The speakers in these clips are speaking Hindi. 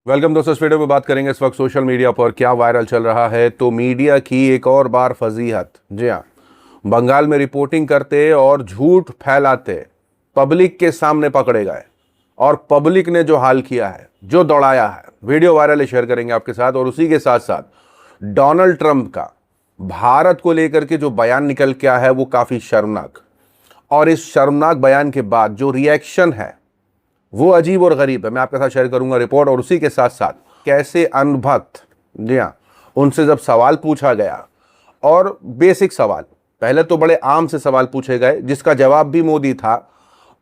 वेलकम दोस्तों। इस वीडियो में बात करेंगे इस वक्त सोशल मीडिया पर क्या वायरल चल रहा है। तो मीडिया की एक और बार फजीहत। जी हाँ, बंगाल में रिपोर्टिंग करते और झूठ फैलाते पब्लिक के सामने पकड़े गए और पब्लिक ने जो हाल किया है, जो दौड़ाया है, वीडियो वायरल शेयर करेंगे आपके साथ। और उसी के साथ साथ डोनाल्ड ट्रंप का भारत को लेकर के जो बयान निकल के आया है वो काफी शर्मनाक, और इस शर्मनाक बयान के बाद जो रिएक्शन है वो अजीब और गरीब है। मैं आपके साथ शेयर करूंगा रिपोर्ट, और उसी के साथ साथ कैसे अनभक्त, जी हाँ, उनसे जब सवाल पूछा गया, और बेसिक सवाल, पहले तो बड़े आम से सवाल पूछे गए जिसका जवाब भी मोदी था,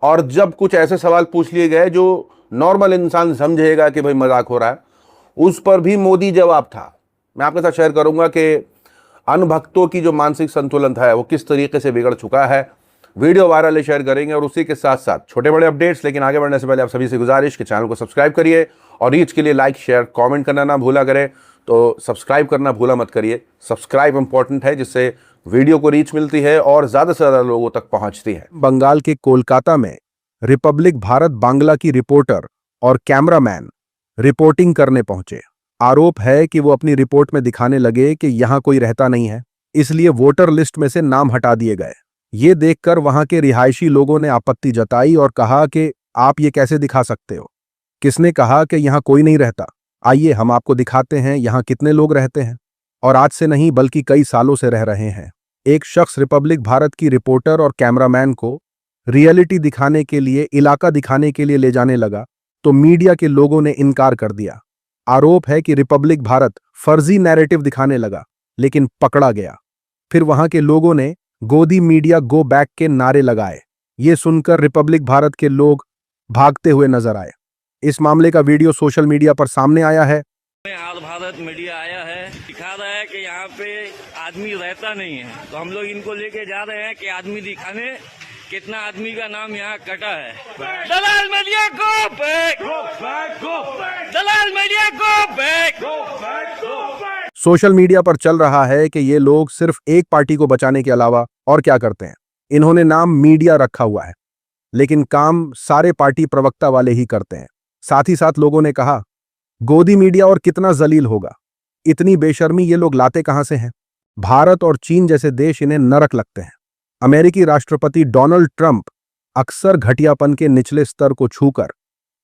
और जब कुछ ऐसे सवाल पूछ लिए गए जो नॉर्मल इंसान समझेगा कि भाई मजाक हो रहा है, उस पर भी मोदी जवाब था। मैं आपके साथ शेयर करूंगा कि अनभक्तों की जो मानसिक संतुलन है वो किस तरीके से बिगड़ चुका है। वीडियो वायरल शेयर करेंगे, और उसी के साथ साथ छोटे बड़े अपडेट्स। लेकिन आगे बढ़ने से पहले आप सभी से गुजारिश कि चैनल को सब्सक्राइब करिए, और रीच के लिए लाइक शेयर कमेंट करना ना भूला करें। तो सब्सक्राइब करना भूला मत करिए। सब्सक्राइब इंपॉर्टेंट है, जिससे वीडियो को रीच मिलती है और ज्यादा से ज्यादा लोगों तक पहुंचती है। बंगाल के कोलकाता में रिपब्लिक भारत बांग्ला की रिपोर्टर और कैमरामैन रिपोर्टिंग करने पहुंचे। आरोप है कि वो अपनी रिपोर्ट में दिखाने लगे कि यहां कोई रहता नहीं है, इसलिए वोटर लिस्ट में से नाम हटा दिए गए। ये देखकर वहां के रिहायशी लोगों ने आपत्ति जताई और कहा कि आप ये कैसे दिखा सकते हो। किसने कहा कि यहां कोई नहीं रहता? आइए हम आपको दिखाते हैं यहां कितने लोग रहते हैं, और आज से नहीं बल्कि कई सालों से रह रहे हैं। एक शख्स रिपब्लिक भारत की रिपोर्टर और कैमरामैन को रियलिटी दिखाने के लिए, इलाका दिखाने के लिए ले जाने लगा, तो मीडिया के लोगों ने इनकार कर दिया। आरोप है कि रिपब्लिक भारत फर्जी नैरेटिव दिखाने लगा, लेकिन पकड़ा गया। फिर वहां के लोगों ने गोदी मीडिया गो बैक के नारे लगाए। ये सुनकर रिपब्लिक भारत के लोग भागते हुए नजर आए। इस मामले का वीडियो सोशल मीडिया पर सामने आया है। आज भारत मीडिया आया है, दिखा रहा है कि यहाँ पे आदमी रहता नहीं है, तो हम लोग इनको लेके जा रहे हैं कि आदमी दिखाने कितना आदमी का नाम यहाँ कटा है। दलाल मीडिया को बैक, दलाल मीडिया को बैक। सोशल मीडिया पर चल रहा है कि ये लोग सिर्फ एक पार्टी को बचाने के अलावा और क्या करते हैं। इन्होंने नाम मीडिया रखा हुआ है, लेकिन काम सारे पार्टी प्रवक्ता वाले ही करते हैं। साथ ही साथ लोगों ने कहा, गोदी मीडिया और कितना जलील होगा, इतनी बेशर्मी ये लोग लाते कहां से हैं। भारत और चीन जैसे देश इन्हें नरक लगते हैं। अमेरिकी राष्ट्रपति डोनाल्ड ट्रंप अक्सर घटियापन के निचले स्तर को छूकर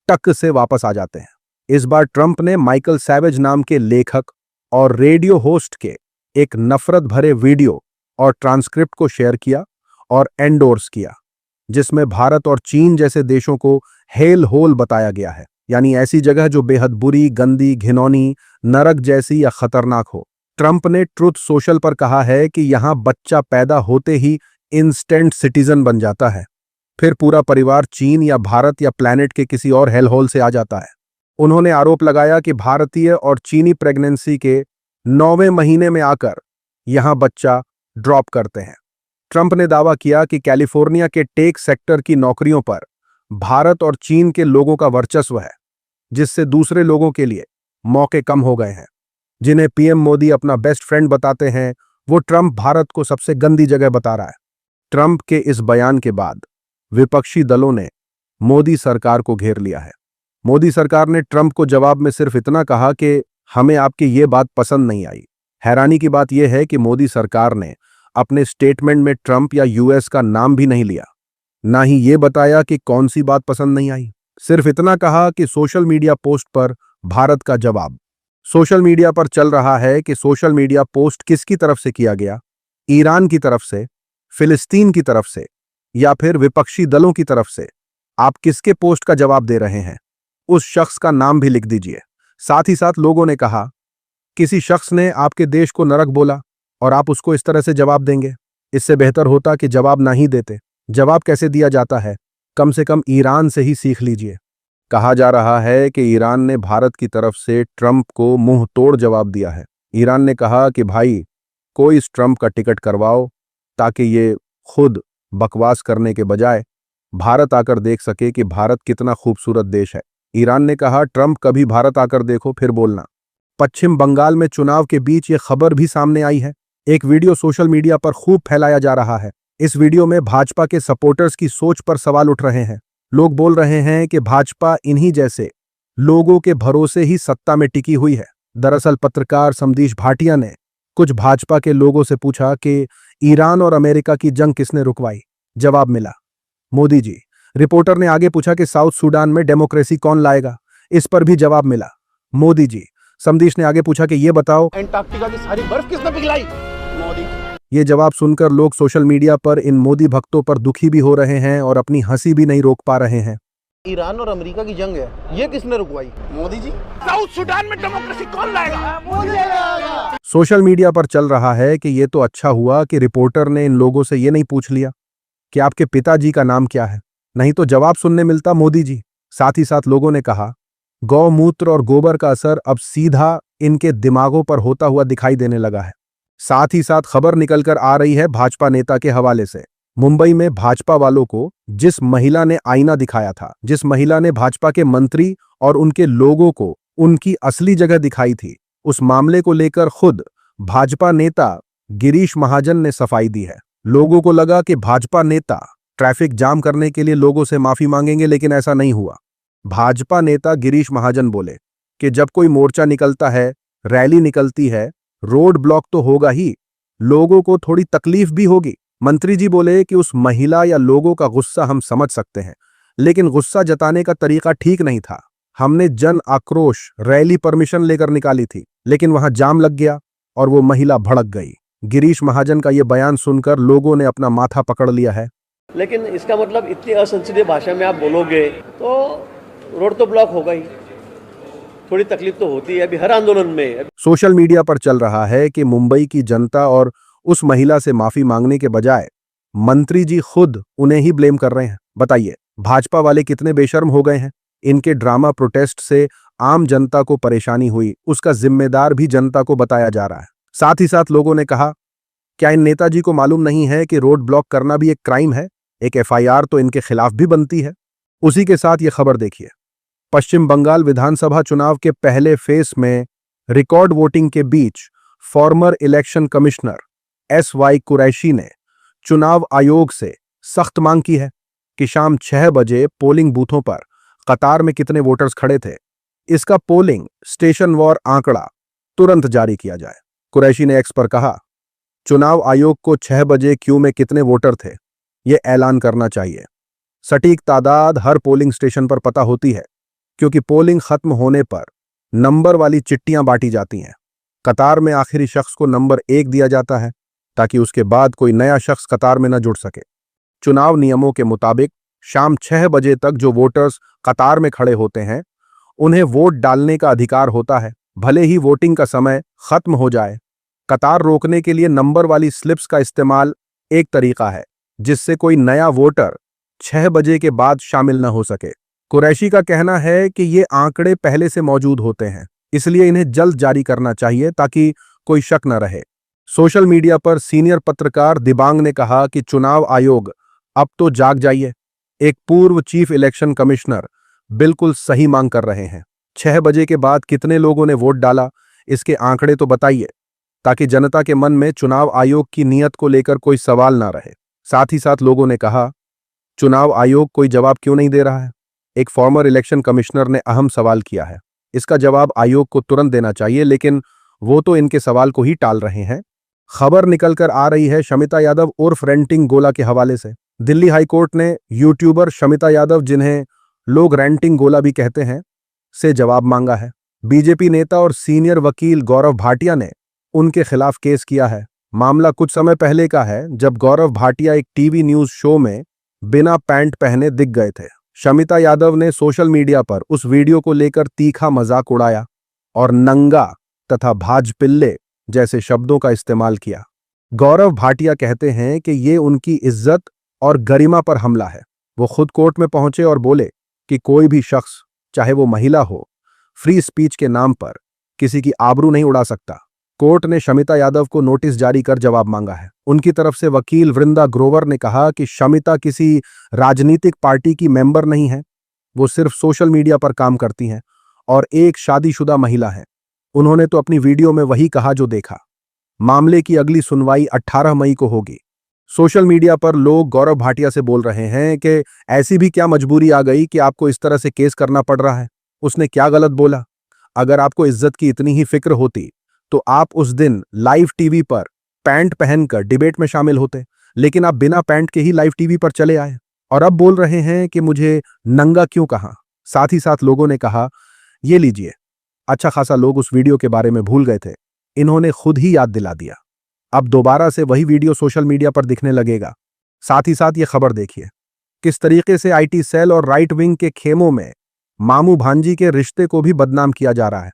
टक से वापस आ जाते हैं। इस बार ट्रंप ने माइकल सैवेज नाम के लेखक और रेडियो होस्ट के एक नफरत भरे वीडियो और ट्रांसक्रिप्ट को शेयर किया और एंडोर्स किया, जिसमें भारत और चीन जैसे देशों को हेल होल बताया गया है, यानी ऐसी जगह जो बेहद बुरी, गंदी, घिनौनी, नरक जैसी या खतरनाक हो। ट्रंप ने ट्रुथ सोशल पर कहा है कि यहां बच्चा पैदा होते ही इंस्टेंट सिटीजन बन जाता है, फिर पूरा परिवार चीन या भारत या प्लैनेट के किसी और हेल होल से आ जाता है। उन्होंने आरोप लगाया कि भारतीय और चीनी प्रेगनेंसी के 9वें महीने में आकर यहां बच्चा ड्रॉप करते हैं। ट्रंप ने दावा किया कि कैलिफोर्निया के टेक सेक्टर की नौकरियों पर भारत और चीन के लोगों का वर्चस्व है, जिससे दूसरे लोगों के लिए मौके कम हो गए हैं। जिन्हें पीएम मोदी अपना बेस्ट फ्रेंड बताते हैं, वो ट्रंप भारत को सबसे गंदी जगह बता रहा है। ट्रंप के इस बयान के बाद विपक्षी दलों ने मोदी सरकार को घेर लिया है। मोदी सरकार ने ट्रंप को जवाब में सिर्फ इतना कहा कि हमें आपकी ये बात पसंद नहीं आई। हैरानी की बात यह है कि मोदी सरकार ने अपने स्टेटमेंट में ट्रंप या यूएस का नाम भी नहीं लिया, ना ही ये बताया कि कौन सी बात पसंद नहीं आई। सिर्फ इतना कहा कि सोशल मीडिया पोस्ट पर भारत का जवाब। सोशल मीडिया पर चल रहा है कि सोशल मीडिया पोस्ट किसकी तरफ से किया गया, ईरान की तरफ से, फिलिस्तीन की तरफ से, या फिर विपक्षी दलों की तरफ से। आप किसके पोस्ट का जवाब दे रहे हैं, उस शख्स का नाम भी लिख दीजिए। साथ ही साथ लोगों ने कहा, किसी शख्स ने आपके देश को नरक बोला और आप उसको इस तरह से जवाब देंगे। इससे बेहतर होता कि जवाब ना ही देते। जवाब कैसे दिया जाता है, कम से कम ईरान से ही सीख लीजिए। कहा जा रहा है कि ईरान ने भारत की तरफ से ट्रंप को मुंह तोड़ जवाब दिया है। ईरान ने कहा कि भाई, कोई इस ट्रंप का टिकट करवाओ, ताकि ये खुद बकवास करने के बजाय भारत आकर देख सके कि भारत कितना खूबसूरत देश है। ईरान ने कहा, ट्रंप कभी भारत आकर देखो फिर बोलना। पश्चिम बंगाल में चुनाव के बीच ये खबर भी सामने आई है। एक वीडियो सोशल मीडिया पर खूब फैलाया जा रहा है। इस वीडियो में भाजपा के सपोर्टर्स की सोच पर सवाल उठ रहे हैं। लोग बोल रहे हैं कि भाजपा इन्हीं जैसे लोगों के भरोसे ही सत्ता में टिकी हुई है। दरअसल पत्रकार समदीश भाटिया ने कुछ भाजपा के लोगों से पूछा कि ईरान और अमेरिका की जंग किसने रुकवाई। जवाब मिला, मोदी जी। रिपोर्टर ने आगे पूछा कि साउथ सूडान में डेमोक्रेसी कौन लाएगा। इस पर भी जवाब मिला, मोदी जी। समदीश ने आगे पूछा कि ये बताओ, अंटार्कटिका की सारी बर्फ किसने पिघलाई? मोदी। ये जवाब सुनकर लोग सोशल मीडिया पर इन मोदी भक्तों पर दुखी भी हो रहे हैं और अपनी हंसी भी नहीं रोक पा रहे हैं। ईरान और अमेरिका की जंग है, ये किसने रुकवाई? मोदी जी। साउथ सूडान में डेमोक्रेसी कौन लाएगा? मोदी लाएगा। सोशल मीडिया पर चल रहा है कि ये तो अच्छा हुआ कि रिपोर्टर ने इन लोगों से ये नहीं पूछ लिया कि आपके पिताजी का नाम क्या है, नहीं तो जवाब सुनने मिलता मोदी जी। साथ ही साथ लोगों ने कहा, गौमूत्र और गोबर का असर अब सीधा इनके दिमागों पर होता हुआ दिखाई देने लगा है। साथ ही साथ खबर निकलकर आ रही है भाजपा नेता के हवाले से। मुंबई में भाजपा वालों को जिस महिला ने आईना दिखाया था, जिस महिला ने भाजपा के मंत्री और उनके लोगों को उनकी असली जगह दिखाई थी, उस मामले को लेकर खुद भाजपा नेता गिरीश महाजन ने सफाई दी है। लोगों को लगा कि भाजपा नेता ट्रैफिक जाम करने के लिए लोगों से माफी मांगेंगे, लेकिन ऐसा नहीं हुआ। भाजपा नेता गिरीश महाजन बोले कि जब कोई मोर्चा निकलता है, रैली निकलती है, रोड ब्लॉक तो होगा ही, लोगों को थोड़ी तकलीफ भी होगी। मंत्री जी बोले कि उस महिला या लोगों का गुस्सा हम समझ सकते हैं, लेकिन गुस्सा जताने का तरीका ठीक नहीं था। हमने जन आक्रोश रैली परमिशन लेकर निकाली थी, लेकिन वहां जाम लग गया और वो महिला भड़क गई। गिरीश महाजन का यह बयान सुनकर लोगों ने अपना माथा पकड़ लिया है। लेकिन इसका मतलब इतनी असंसदीय भाषा में आप बोलोगे तो रोड तो ब्लॉक होगा ही, थोड़ी तकलीफ तो होती है अभी हर आंदोलन में। सोशल मीडिया पर चल रहा है कि मुंबई की जनता और उस महिला से माफी मांगने के बजाय मंत्री जी खुद उन्हें ही ब्लेम कर रहे हैं। बताइए, भाजपा वाले कितने बेशर्म हो गए हैं। इनके ड्रामा प्रोटेस्ट से आम जनता को परेशानी हुई, उसका जिम्मेदार भी जनता को बताया जा रहा है। साथ ही साथ लोगों ने कहा, क्या इन नेताजी को मालूम नहीं है कि रोड ब्लॉक करना भी एक क्राइम है? एक एफआईआर तो इनके खिलाफ भी बनती है। उसी के साथ ये खबर देखिए, पश्चिम बंगाल विधानसभा चुनाव के पहले फेस में रिकॉर्ड वोटिंग के बीच former election commissioner SY Qureshi ने चुनाव आयोग से सख्त मांग की है कि शाम 6 बजे पोलिंग बूथों पर कतार में कितने वोटर्स खड़े थे, इसका पोलिंग स्टेशन वार आंकड़ा तुरंत जारी किया जाए। कुरैशी ने एक्स पर कहा, चुनाव आयोग को 6 बजे क्यू में कितने वोटर थे, यह ऐलान करना चाहिए। सटीक तादाद हर पोलिंग स्टेशन पर पता होती है, क्योंकि पोलिंग खत्म होने पर नंबर वाली चिट्टियां बांटी जाती हैं। कतार में आखिरी शख्स को नंबर 1 दिया जाता है ताकि उसके बाद कोई नया शख्स कतार में न जुड़ सके। चुनाव नियमों के मुताबिक शाम 6 बजे तक जो वोटर्स कतार में खड़े होते हैं, उन्हें वोट डालने का अधिकार होता है, भले ही वोटिंग का समय खत्म हो जाए। कतार रोकने के लिए नंबर वाली स्लिप्स का इस्तेमाल एक तरीका है जिससे कोई नया वोटर 6 बजे के बाद शामिल न हो सके। कुरैशी का कहना है कि ये आंकड़े पहले से मौजूद होते हैं, इसलिए इन्हें जल्द जारी करना चाहिए ताकि कोई शक न रहे। सोशल मीडिया पर सीनियर पत्रकार दिबांग ने कहा कि चुनाव आयोग अब तो जाग जाइए। एक पूर्व चीफ इलेक्शन कमिश्नर बिल्कुल सही मांग कर रहे हैं। 6 बजे के बाद कितने लोगों ने वोट डाला, इसके आंकड़े तो बताइए, ताकि जनता के मन में चुनाव आयोग की नीयत को लेकर कोई सवाल ना रहे। साथ ही साथ लोगों ने कहा, चुनाव आयोग कोई जवाब क्यों नहीं दे रहा है? एक फॉर्मर इलेक्शन कमिश्नर ने अहम सवाल किया है, इसका जवाब आयोग को तुरंत देना चाहिए, लेकिन वो तो इनके सवाल को ही टाल रहे हैं। खबर निकलकर आ रही है शमिता यादव उर्फ रेंटिंग गोला के हवाले से। दिल्ली हाईकोर्ट ने यूट्यूबर शमिता यादव, जिन्हें लोग रेंटिंग गोला भी कहते हैं, से जवाब मांगा है। बीजेपी नेता और सीनियर वकील गौरव भाटिया ने उनके खिलाफ केस किया है। मामला कुछ समय पहले का है, जब गौरव भाटिया एक टीवी न्यूज शो में बिना पैंट पहने दिख गए थे। शमिता यादव ने सोशल मीडिया पर उस वीडियो को लेकर तीखा मजाक उड़ाया और नंगा तथा भाजपिल्ले जैसे शब्दों का इस्तेमाल किया। गौरव भाटिया कहते हैं कि ये उनकी इज्जत और गरिमा पर हमला है। वो खुद कोर्ट में पहुंचे और बोले कि कोई भी शख्स, चाहे वो महिला हो, फ्री स्पीच के नाम पर किसी की आबरू नहीं उड़ा सकता। कोर्ट ने शमिता यादव को नोटिस जारी कर जवाब मांगा है। उनकी तरफ से वकील वृंदा ग्रोवर ने कहा कि शमिता किसी राजनीतिक पार्टी की मेंबर नहीं है, वो सिर्फ सोशल मीडिया पर काम करती हैं और एक शादीशुदा महिला है। उन्होंने तो अपनी वीडियो में वही कहा जो देखा। मामले की अगली सुनवाई 18 मई को होगी। सोशल मीडिया पर लोग गौरव भाटिया से बोल रहे हैं कि ऐसी भी क्या मजबूरी आ गई कि आपको इस तरह से केस करना पड़ रहा है। उसने क्या गलत बोला? अगर आपको इज्जत की इतनी ही फिक्र होती तो आप उस दिन लाइव टीवी पर पैंट पहनकर डिबेट में शामिल होते, लेकिन आप बिना पैंट के ही लाइव टीवी पर चले आए और अब बोल रहे हैं कि मुझे नंगा क्यों कहा। साथ ही साथ लोगों ने कहा, ये लीजिए। अच्छा खासा लोग उस वीडियो के बारे में भूल गए थे, इन्होंने खुद ही याद दिला दिया। अब दोबारा से वही वीडियो सोशल मीडिया पर दिखने लगेगा। साथ ही साथ ये खबर देखिए किस तरीके से आईटी सेल और राइट विंग के खेमों में मामू भांजी के रिश्ते को भी बदनाम किया जा रहा है।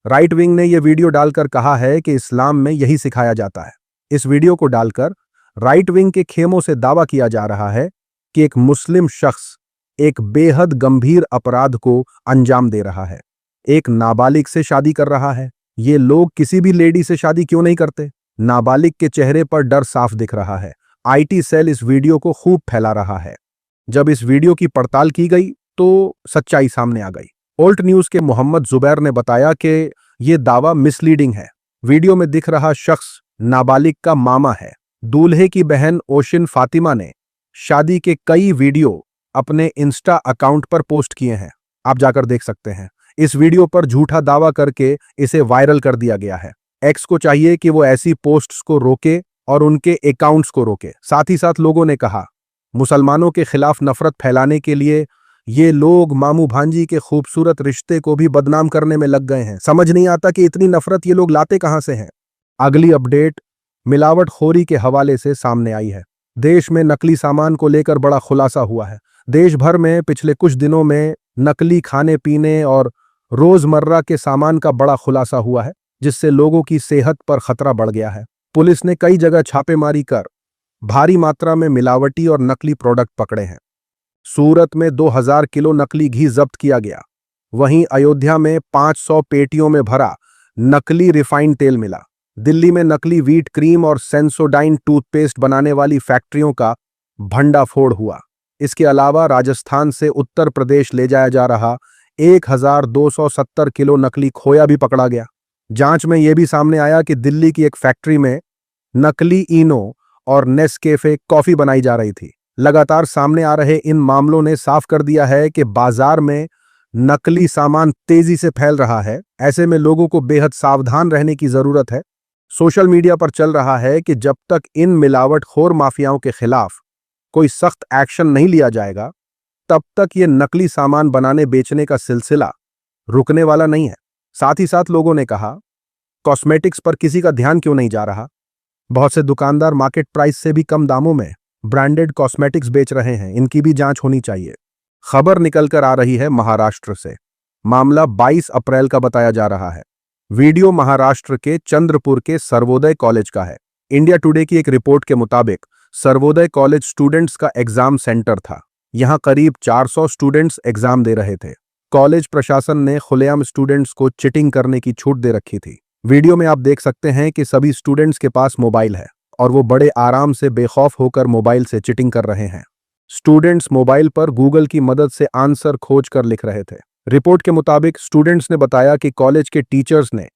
राइट विंग ने यह वीडियो डालकर कहा है कि इस्लाम में यही सिखाया जाता है। इस वीडियो को डालकर राइट विंग के खेमों से दावा किया जा रहा है कि एक मुस्लिम शख्स एक बेहद गंभीर अपराध को अंजाम दे रहा है, एक नाबालिग से शादी कर रहा है। ये लोग किसी भी लेडी से शादी क्यों नहीं करते? नाबालिग के चेहरे पर डर साफ दिख रहा है। आईटी सेल इस वीडियो को खूब फैला रहा है। जब इस वीडियो की पड़ताल की गई तो सच्चाई सामने आ गई। ओल्ट न्यूज के मोहम्मद जुबैर ने बताया कि यह दावा मिसलीडिंग है। वीडियो में दिख रहा शख्स नाबालिग का मामा है। दूल्हे की बहन ओशिन फातिमा ने शादी के कई वीडियो अपने इंस्टा अकाउंट पर पोस्ट किए हैं, आप जाकर देख सकते हैं। इस वीडियो पर झूठा दावा करके इसे वायरल कर दिया गया है। एक्स को चाहिए कि वो ऐसी पोस्ट्स को रोके और उनके अकाउंट्स को रोके। साथ ही साथ लोगों ने कहा, मुसलमानों के खिलाफ नफरत फैलाने के लिए ये लोग मामू भांजी के खूबसूरत रिश्ते को भी बदनाम करने में लग गए हैं। समझ नहीं आता कि इतनी नफरत ये लोग लाते कहां से हैं। अगली अपडेट मिलावटखोरी के हवाले से सामने आई है। देश में नकली सामान को लेकर बड़ा खुलासा हुआ है। देश भर में पिछले कुछ दिनों में नकली खाने पीने और रोजमर्रा के सामान का बड़ा खुलासा हुआ है, जिससे लोगों की सेहत पर खतरा बढ़ गया है। पुलिस ने कई जगह छापेमारी कर भारी मात्रा में मिलावटी और नकली प्रोडक्ट पकड़े हैं। सूरत में 2000 किलो नकली घी जब्त किया गया। वहीं अयोध्या में 500 पेटियों में भरा नकली रिफाइंड तेल मिला। दिल्ली में नकली व्हीट क्रीम और सेंसोडाइन टूथपेस्ट बनाने वाली फैक्ट्रियों का भंडाफोड़ हुआ। इसके अलावा राजस्थान से उत्तर प्रदेश ले जाया जा रहा 1270 किलो नकली खोया भी पकड़ा गया। जांच में यह भी सामने आया कि दिल्ली की एक फैक्ट्री में नकली इनो और नेस्कैफे कॉफी बनाई जा रही थी। लगातार सामने आ रहे इन मामलों ने साफ कर दिया है कि बाजार में नकली सामान तेजी से फैल रहा है। ऐसे में लोगों को बेहद सावधान रहने की जरूरत है। सोशल मीडिया पर चल रहा है कि जब तक इन मिलावटखोर माफियाओं के खिलाफ कोई सख्त एक्शन नहीं लिया जाएगा, तब तक ये नकली सामान बनाने बेचने का सिलसिला रुकने वाला नहीं है। साथ ही साथ लोगों ने कहा, कॉस्मेटिक्स पर किसी का ध्यान क्यों नहीं जा रहा? बहुत से दुकानदार मार्केट प्राइस से भी कम दामों में ब्रांडेड कॉस्मेटिक्स बेच रहे हैं, इनकी भी जांच होनी चाहिए। खबर निकलकर आ रही है महाराष्ट्र से। मामला 22 अप्रैल का बताया जा रहा है। वीडियो महाराष्ट्र के चंद्रपुर के सर्वोदय कॉलेज का है। इंडिया टुडे की एक रिपोर्ट के मुताबिक सर्वोदय कॉलेज स्टूडेंट्स का एग्जाम सेंटर था। यहां करीब 400 स्टूडेंट्स एग्जाम दे रहे थे। कॉलेज प्रशासन ने खुलेआम स्टूडेंट्स को चिटिंग करने की छूट दे रखी थी। वीडियो में आप देख सकते हैं कि सभी स्टूडेंट्स के पास मोबाइल है और वो बड़े आराम से बेखौफ होकर मोबाइल से चिटिंग कर रहे हैं। स्टूडेंट्स मोबाइल पर गूगल की मदद से आंसर खोज कर लिख रहे थे। रिपोर्ट के मुताबिक स्टूडेंट्स ने बताया कि कॉलेज के टीचर्स ने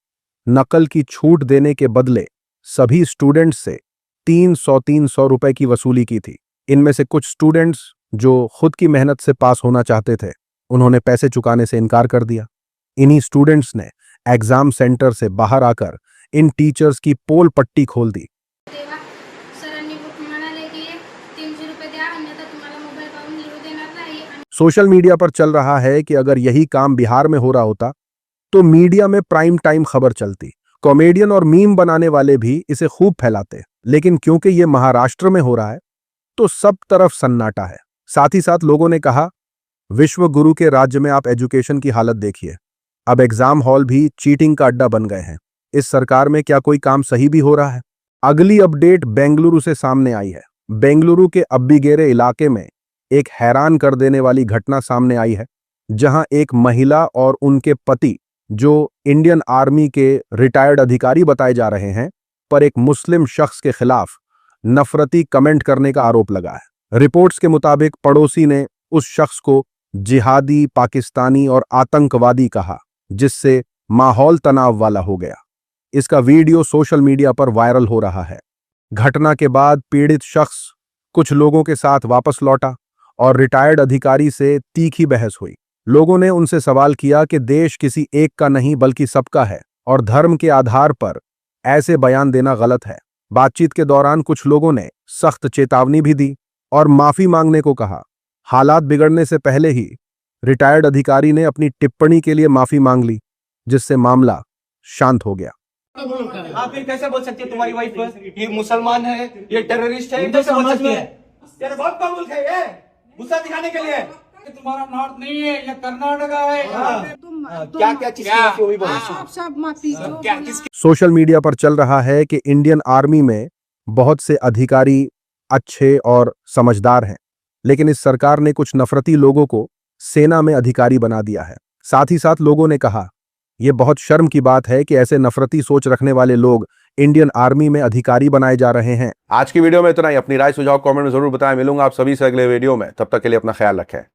नकल की छूट देने के बदले सभी स्टूडेंट्स से 300 रुपए की वसूली की थी। इनमें से कुछ स्टूडेंट्स जो खुद की मेहनत से पास होना चाहते थे, उन्होंने पैसे चुकाने से इनकार कर दिया। इन्हीं स्टूडेंट्स ने एग्जाम सेंटर से बाहर आकर इन टीचर्स की पोल पट्टी खोल दी। तेव्हा सरांनी म्हणाले की 300 रुपये द्या, अन्यथा तुम्हाला मोबाईल पाहून लिहू देणार नाही। सोशल मीडिया पर चल रहा है कि अगर यही काम बिहार में हो रहा होता तो मीडिया में प्राइम टाइम खबर चलती। कॉमेडियन और मीम बनाने वाले भी इसे खूब फैलाते, लेकिन क्योंकि ये महाराष्ट्र में हो रहा है तो सब तरफ सन्नाटा है। साथ ही साथ लोगों ने कहा, विश्व गुरु के राज्य में आप एजुकेशन की हालत देखिए। अब एग्जाम हॉल भी चीटिंग का अड्डा बन गए हैं। इस सरकार में क्या कोई काम सही भी हो रहा है? अगली अपडेट बेंगलुरु से सामने आई है। बेंगलुरु के अब्बीगेरे इलाके में एक हैरान कर देने वाली घटना सामने आई है, जहां एक महिला और उनके पति, जो इंडियन आर्मी के रिटायर्ड अधिकारी बताए जा रहे हैं, पर एक मुस्लिम शख्स के खिलाफ नफरती कमेंट करने का आरोप लगा है। रिपोर्ट्स के मुताबिक पड़ोसी ने उस शख्स को जिहादी, पाकिस्तानी और आतंकवादी कहा, जिससे माहौल तनाव वाला हो गया। इसका वीडियो सोशल मीडिया पर वायरल हो रहा है। घटना के बाद पीड़ित शख्स कुछ लोगों के साथ वापस लौटा और रिटायर्ड अधिकारी से तीखी बहस हुई। लोगों ने उनसे सवाल किया कि देश किसी एक का नहीं बल्कि सबका है और धर्म के आधार पर ऐसे बयान देना गलत है। बातचीत के दौरान कुछ लोगों ने सख्त चेतावनी भी दी और माफी मांगने को कहा। हालात बिगड़ने से पहले ही रिटायर्ड अधिकारी ने अपनी टिप्पणी के लिए माफी मांग ली, जिससे मामला शांत हो गया। आप फिर कैसे बोल सकते हैं तुम्हारी वाइफ ये मुसलमान है, ये टेररिस्ट है, कैसे बोल सकती है? तेरे बाप का मुल्क है ये, गुस्सा दिखाने के लिए। तुम्हारा नॉर्थ नहीं है, ये कर्नाटका है। क्या क्या चीज की हुई बोलो? आप सब माफी दो। सोशल मीडिया पर चल रहा है कि इंडियन आर्मी में बहुत से अधिकारी अच्छे और समझदार हैं, लेकिन इस सरकार ने कुछ नफरती लोगों को सेना में अधिकारी बना दिया है। साथ ही साथ लोगों ने कहा, यह बहुत शर्म की बात है कि ऐसे नफरती सोच रखने वाले लोग इंडियन आर्मी में अधिकारी बनाए जा रहे हैं। आज की वीडियो में इतना ही। अपनी राय सुझाव कमेंट में जरूर बताएं। मिलूंगा आप सभी से अगले वीडियो में। तब तक के लिए अपना ख्याल रखें।